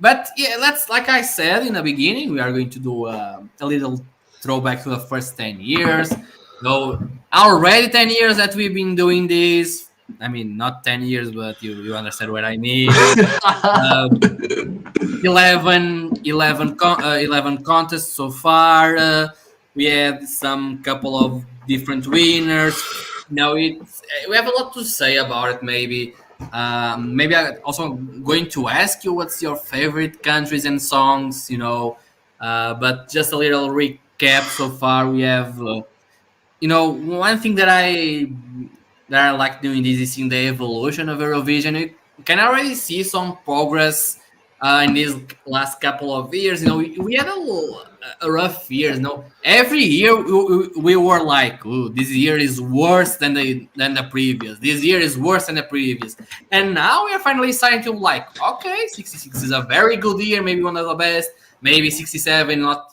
But yeah, let's, like I said in the beginning, we are going to do a little throwback to the first 10 years. So already 10 years that we've been doing this. I mean, not 10 years, but you understand what I mean. Um, 11 contests so far. We had some couple of different winners. We have a lot to say about it. Maybe I also going to ask you what's your favorite countries and songs. But just a little recap so far. We have one thing that I like doing this is in the evolution of Eurovision. You can already see some progress in these last couple of years. We had a rough years. Every year we were like, "Ooh, this year is worse than the previous. This year is worse than the previous." And now we are finally starting to like, okay, 66 is a very good year, maybe one of the best. Maybe 67, not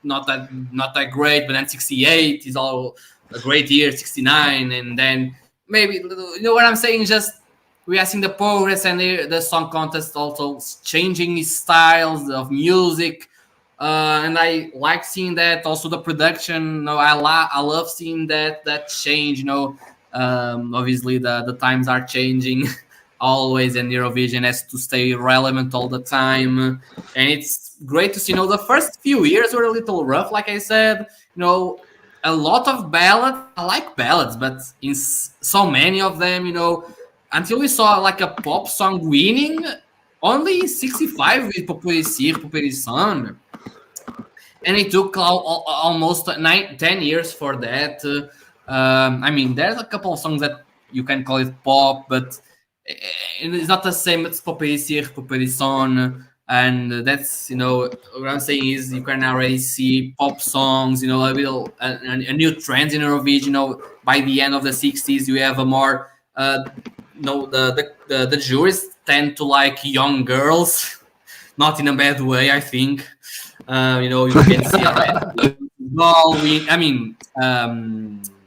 that great, but then 68 is all a great year. 69, and then maybe, what I'm saying, just we are seeing the progress, and the song contest also changing styles of music, and I like seeing that. Also the production, I love seeing that change. Obviously the times are changing always, and Eurovision has to stay relevant all the time, and it's great to see. The first few years were a little rough, like I said. A lot of ballads. I like ballads, but in so many of them, until we saw like a pop song winning, only 65 with População, and it took almost 10 years for that. I mean, there's a couple of songs that you can call it pop, but it's not the same as População. And that's, what I'm saying is you can already see pop songs, a new trend in Eurovision. By the end of the 60s, you have a more, the jurors tend to like young girls, not in a bad way, I think. You can see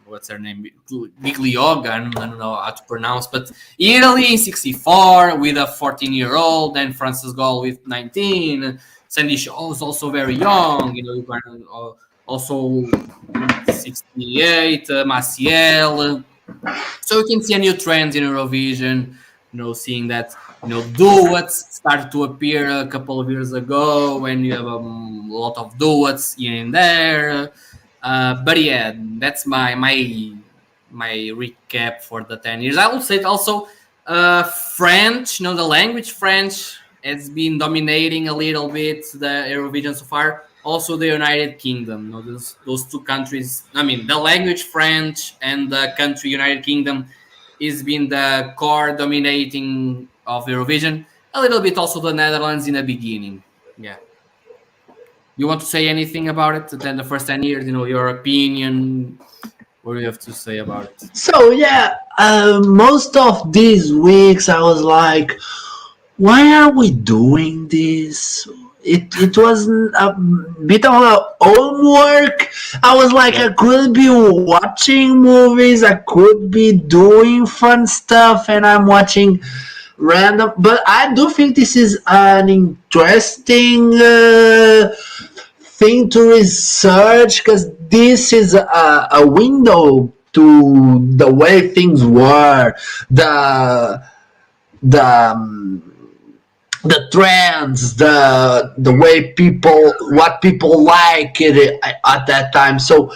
what's her name? Giglioga, I don't know how to pronounce, but Italy in 64 with a 14-year-old, then Francis Gall with 19. Sandy Shaw is also very young, you can also 68, Maciel. So you can see a new trend in Eurovision, seeing that, duets started to appear a couple of years ago when you have a lot of duets here and there. But yeah, that's my recap for the 10 years. I would say also French, the language French has been dominating a little bit the Eurovision so far. Also the United Kingdom, those two countries. I mean, the language French and the country United Kingdom has been the core dominating of Eurovision. A little bit also the Netherlands in the beginning. Yeah. You want to say anything about it? Then the first 10 years, your opinion. What do you have to say about it? So yeah, most of these weeks I was like, why are we doing this? It wasn't a bit of a homework. I was like, I could be watching movies, I could be doing fun stuff, and I'm watching random. But I do think this is an interesting thing to research, because this is a window to the way things were, the trends, the way what people like it at that time. So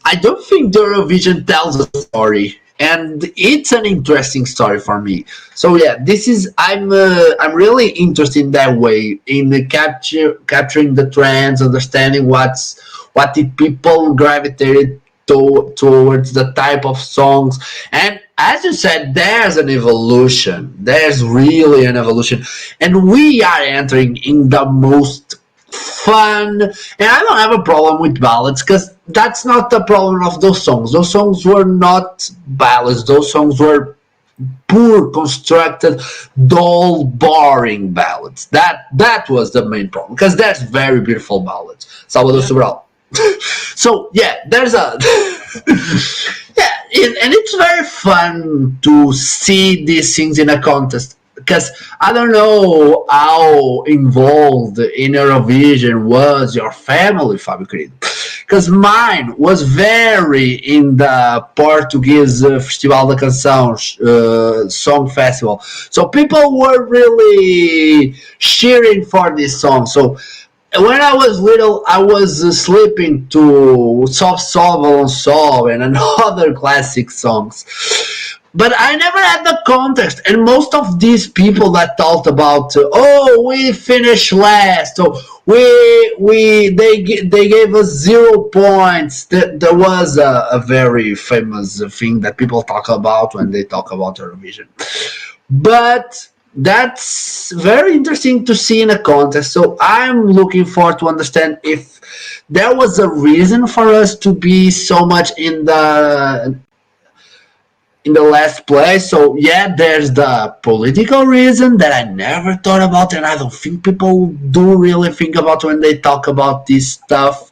I don't think the Eurovision tells a story, and it's an interesting story for me. So yeah, this is I'm really interested in that way, in the capturing the trends, understanding what the people gravitated towards the type of songs. And as you said, there's an evolution. There's really an evolution, and we are entering in the most fun. And I don't have a problem with ballads, because that's not the problem of those songs. Those songs were not ballads. Those songs were poor constructed, dull, boring ballads. That was the main problem, because there's very beautiful ballads. Salvador Sobral. So yeah, there's a yeah, and it's very fun to see these things in a contest. because I don't know how involved in Eurovision was your family, Fábio querido. Because mine was very in the Portuguese Festival da Canção song festival. So people were really cheering for this song. So when I was little, I was sleeping to Soft Sol Sol and another classic songs. But I never had the context, and most of these people that talked about, oh, we finished last, so they gave us 0 points. There was a very famous thing that people talk about when they talk about Eurovision, but that's very interesting to see in a contest. So I'm looking forward to understand if there was a reason for us to be so much in the last place. So yeah, there's the political reason that I never thought about, and I don't think people do really think about when they talk about this stuff.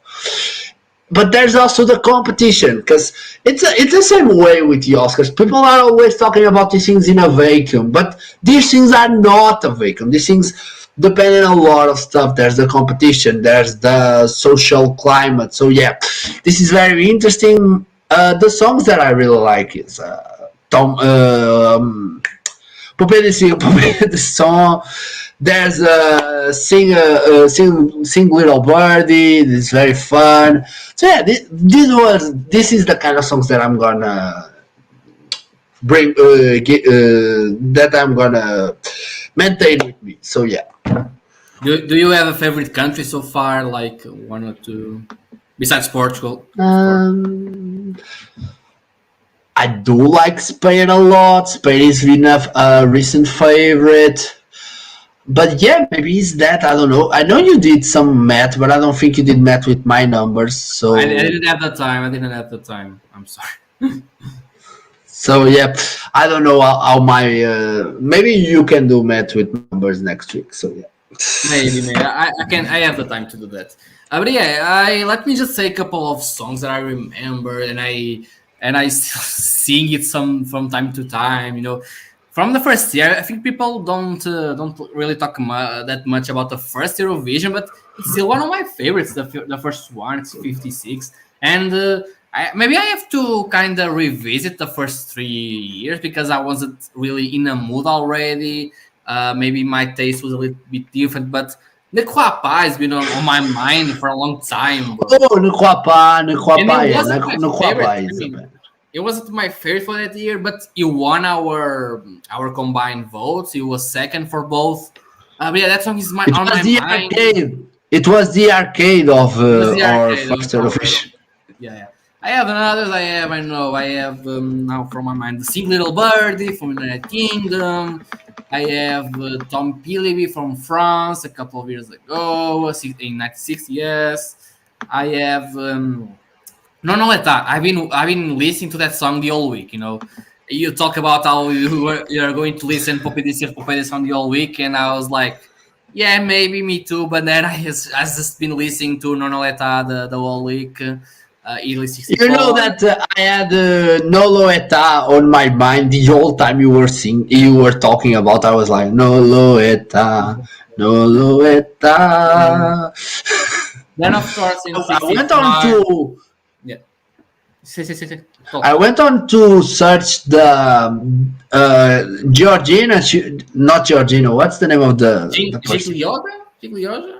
But there's also the competition, because it's the same way with the Oscars. People are always talking about these things in a vacuum, but these things are not a vacuum. These things depend on a lot of stuff. There's the competition, there's the social climate. So yeah, this is very interesting. The songs that I really like is Tom Poupée de Cire, Poupée de Son. There's sing Little Birdie. It's very fun. So yeah, this is the kind of songs that I'm gonna bring that I'm gonna maintain with me. So yeah. Do you have a favorite country so far, like one or two, besides Portugal? I do like Spain a lot. Spain is been a recent favorite. But yeah, maybe it's that. I don't know. I know you did some math, but I don't think you did math with my numbers. So I didn't have the time. I didn't have the time. I'm sorry. so yeah, I don't know how my maybe you can do math with numbers next week. So yeah. Maybe. I can. I have the time to do that. But yeah, I let me just say a couple of songs that I remember, and I still sing it some from time to time. You know, from the first year, I think people don't really talk that much about the first Eurovision, but it's still one of my favorites. The first one, it's 56, and maybe I have to kind of revisit the first 3 years because I wasn't really in a mood already. Maybe my taste was a little bit different, but the Kwapa has been on my mind for a long time, bro. Oh, no Kwapa, And it wasn't my favorite. I mean, it wasn't my favorite for that year, but you won our combined votes. You was second for both. But yeah, that song is on my mind. Arcade. It was the arcade of our first Eurovision. Yeah. I have others. I have now from my mind the Sing Little Birdie from the United Kingdom. I have Tom Pilliby from France a couple of years ago, in '96. Yes, I have no, like that. I've been listening to that song the whole week. You know, you talk about how you're going to listen Poupée de Cire, Poupée de Son the whole week, and I was like, yeah, maybe me too. But then I just been listening to Nonoleta the whole week. Italy 64. You know that I had Noloeta on my mind the whole time you were talking about. I was like Noloeta, Noloeta. Then of course in I went on to yeah. I went on to search the Georgina, not Georgina. What's the name of the person? Gigliotta?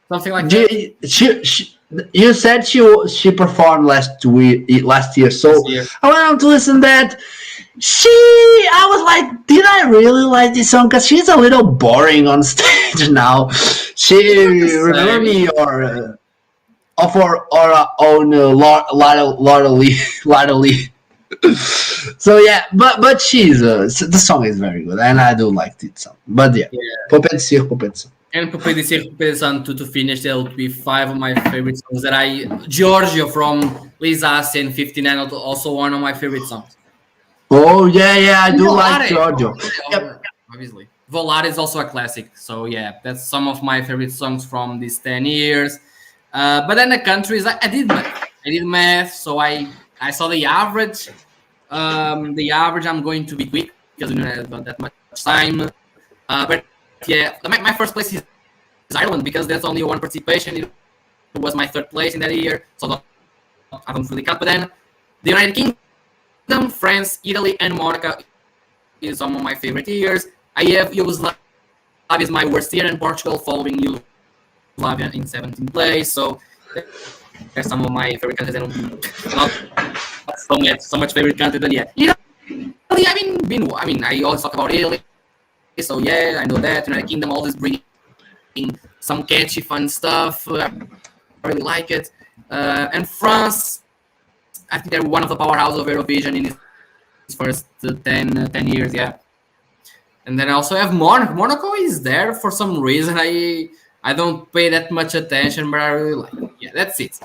Something like that. You said she performed last year, so I went on to listen to that. I was like, did I really like this song? Because she's a little boring on stage now. She remember me of our own Lotta Lee. So yeah, but she's the song is very good, and I do like this song. But yeah. Poupée de Cire, Poupée de Son. And Poupée de Cire, Poupée de Son to finish, that would be 5 of my favorite songs that Giorgio from Lisa and 59, also one of my favorite songs. Oh yeah, I do Volare, like Giorgio. Yep. Obviously. Volare is also a classic. So yeah, that's some of my favorite songs from these 10 years. But then the countries, I did math. So I saw the average. The average, I'm going to be quick because we don't have that much much time. But yeah, my first place is Ireland because there's only one participation. It was my third place in that year, so I don't really count. But then the United Kingdom, France, Italy, and Monaco is some of my favorite years. I have Yugoslavia is my worst year, and Portugal following Yugoslavia in 17th place. So there's some of my favorite countries, and not so much favorite country. But yeah, Italy. I mean, I always talk about Italy. So yeah, I know that United Kingdom always bringing some catchy, fun stuff. I really like it. And France, I think they're one of the powerhouses of Eurovision in its first 10 years. Yeah. And then I also have Monaco. Monaco is there for some reason. I don't pay that much attention, but I really like it. Yeah, that's it.